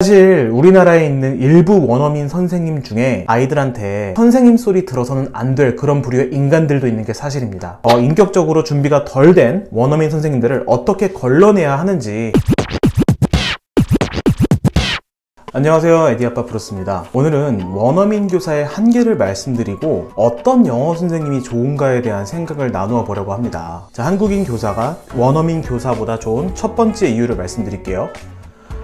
사실 우리나라에 있는 일부 원어민 선생님 중에 아이들한테 선생님 소리 들어서는 안 될 그런 부류의 인간들도 있는 게 사실입니다. 인격적으로 준비가 덜 된 원어민 선생님들을 어떻게 걸러내야 하는지. 안녕하세요, 에디아빠 프로스입니다. 오늘은 원어민 교사의 한계를 말씀드리고 어떤 영어 선생님이 좋은가에 대한 생각을 나누어 보려고 합니다. 자, 한국인 교사가 원어민 교사보다 좋은 첫 번째 이유를 말씀드릴게요.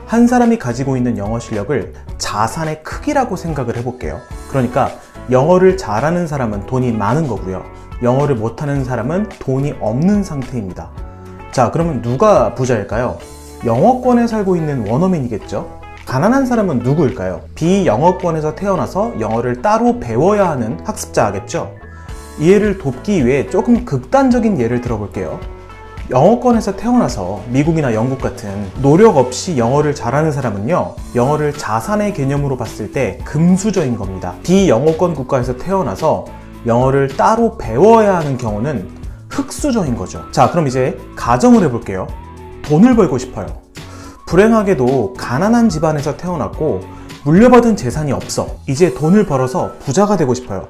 한 사람이 가지고 있는 영어 실력을 자산의 크기라고 생각을 해볼게요. 그러니까 영어를 잘하는 사람은 돈이 많은 거고요, 영어를 못하는 사람은 돈이 없는 상태입니다. 자, 그러면 누가 부자일까요? 영어권에 살고 있는 원어민이겠죠? 가난한 사람은 누구일까요? 비영어권에서 태어나서 영어를 따로 배워야 하는 학습자겠죠? 이해를 돕기 위해 조금 극단적인 예를 들어볼게요. 영어권에서 태어나서 미국이나 영국 같은 노력 없이 영어를 잘하는 사람은요, 영어를 자산의 개념으로 봤을 때 금수저인 겁니다. 비영어권 국가에서 태어나서 영어를 따로 배워야 하는 경우는 흑수저인 거죠. 자, 그럼 이제 가정을 해볼게요. 돈을 벌고 싶어요. 불행하게도 가난한 집안에서 태어났고 물려받은 재산이 없어. 이제 돈을 벌어서 부자가 되고 싶어요.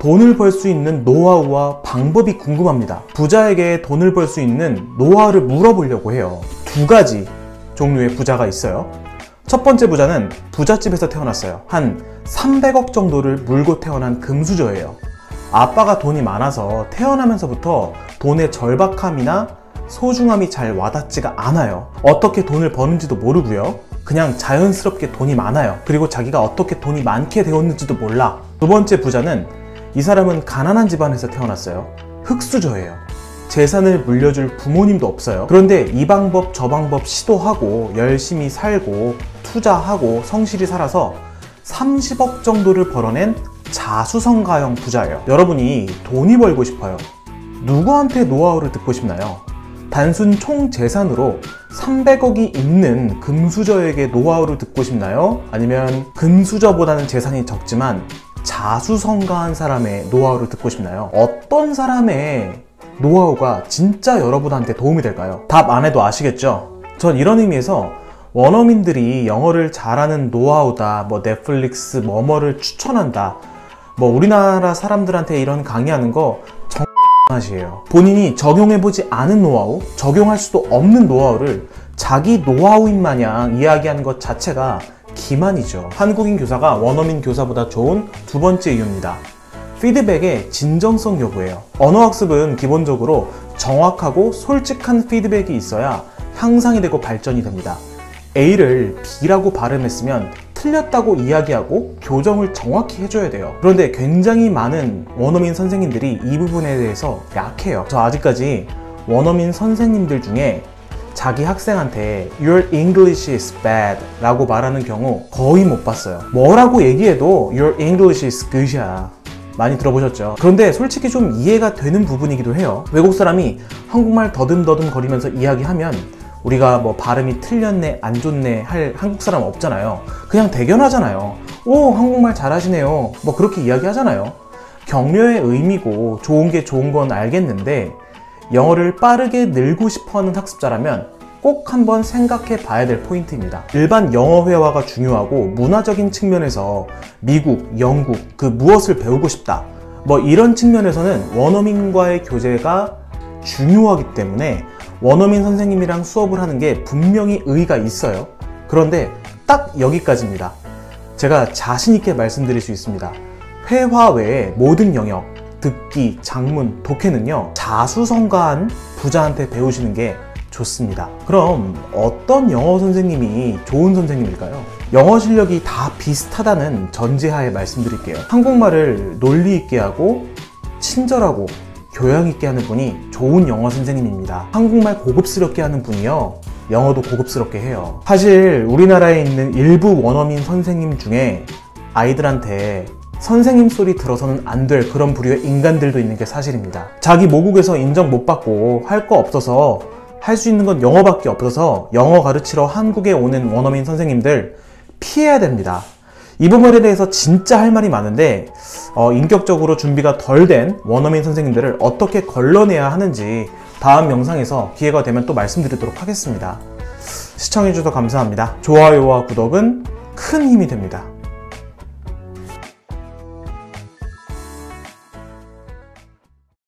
돈을 벌 수 있는 노하우와 방법이 궁금합니다. 부자에게 돈을 벌 수 있는 노하우를 물어보려고 해요. 두 가지 종류의 부자가 있어요. 첫 번째 부자는 부잣집에서 태어났어요. 한 300억 정도를 물고 태어난 금수저예요. 아빠가 돈이 많아서 태어나면서부터 돈의 절박함이나 소중함이 잘 와닿지가 않아요. 어떻게 돈을 버는지도 모르고요, 그냥 자연스럽게 돈이 많아요. 그리고 자기가 어떻게 돈이 많게 되었는지도 몰라. 두 번째 부자는, 이 사람은 가난한 집안에서 태어났어요. 흑수저예요. 재산을 물려줄 부모님도 없어요. 그런데 이 방법 저 방법 시도하고 열심히 살고 투자하고 성실히 살아서 30억 정도를 벌어낸 자수성가형 부자예요. 여러분이 돈이 벌고 싶어요. 누구한테 노하우를 듣고 싶나요? 단순 총 재산으로 300억이 있는 금수저에게 노하우를 듣고 싶나요? 아니면 금수저보다는 재산이 적지만 자수성가한 사람의 노하우를 듣고 싶나요? 어떤 사람의 노하우가 진짜 여러분한테 도움이 될까요? 답 안 해도 아시겠죠? 전 이런 의미에서 원어민들이 영어를 잘하는 노하우다, 넷플릭스 뭐뭐를 추천한다, 우리나라 사람들한테 이런 강의하는 거 정말이에요. 본인이 적용해보지 않은 노하우, 적용할 수도 없는 노하우를 자기 노하우인 마냥 이야기하는 것 자체가 기만이죠. 한국인 교사가 원어민 교사보다 좋은 두 번째 이유입니다. 피드백의 진정성 여부예요. 언어학습은 기본적으로 정확하고 솔직한 피드백이 있어야 향상이 되고 발전이 됩니다. A를 B라고 발음했으면 틀렸다고 이야기하고 교정을 정확히 해줘야 돼요. 그런데 굉장히 많은 원어민 선생님들이 이 부분에 대해서 약해요. 저 아직까지 원어민 선생님들 중에 자기 학생한테 Your English is bad 라고 말하는 경우 거의 못 봤어요. 뭐라고 얘기해도 Your English is good이야. 많이 들어보셨죠? 그런데 솔직히 좀 이해가 되는 부분이기도 해요. 외국 사람이 한국말 더듬더듬 거리면서 이야기하면 우리가 발음이 틀렸네 안 좋네 할 한국 사람 없잖아요. 그냥 대견하잖아요. 오, 한국말 잘하시네요, 그렇게 이야기하잖아요. 격려의 의미고 좋은 게 좋은 건 알겠는데, 영어를 빠르게 늘고 싶어하는 학습자라면 꼭 한번 생각해 봐야 될 포인트입니다. 일반 영어 회화가 중요하고 문화적인 측면에서 미국, 영국 그 무엇을 배우고 싶다, 이런 측면에서는 원어민과의 교제가 중요하기 때문에 원어민 선생님이랑 수업을 하는 게 분명히 의의가 있어요. 그런데 딱 여기까지입니다. 제가 자신 있게 말씀드릴 수 있습니다. 회화 외의 모든 영역, 듣기, 작문, 독해는요, 자수성가한 부자한테 배우시는 게 좋습니다. 그럼 어떤 영어 선생님이 좋은 선생님일까요? 영어 실력이 다 비슷하다는 전제하에 말씀드릴게요. 한국말을 논리 있게 하고 친절하고 교양 있게 하는 분이 좋은 영어 선생님입니다. 한국말 고급스럽게 하는 분이요, 영어도 고급스럽게 해요. 사실 우리나라에 있는 일부 원어민 선생님 중에 아이들한테 선생님 소리 들어서는 안 될 그런 부류의 인간들도 있는 게 사실입니다. 자기 모국에서 인정 못 받고 할 거 없어서, 할 수 있는 건 영어밖에 없어서 영어 가르치러 한국에 오는 원어민 선생님들 피해야 됩니다. 이 부분에 대해서 진짜 할 말이 많은데 인격적으로 준비가 덜 된 원어민 선생님들을 어떻게 걸러내야 하는지 다음 영상에서 기회가 되면 또 말씀드리도록 하겠습니다. 시청해주셔서 감사합니다. 좋아요와 구독은 큰 힘이 됩니다.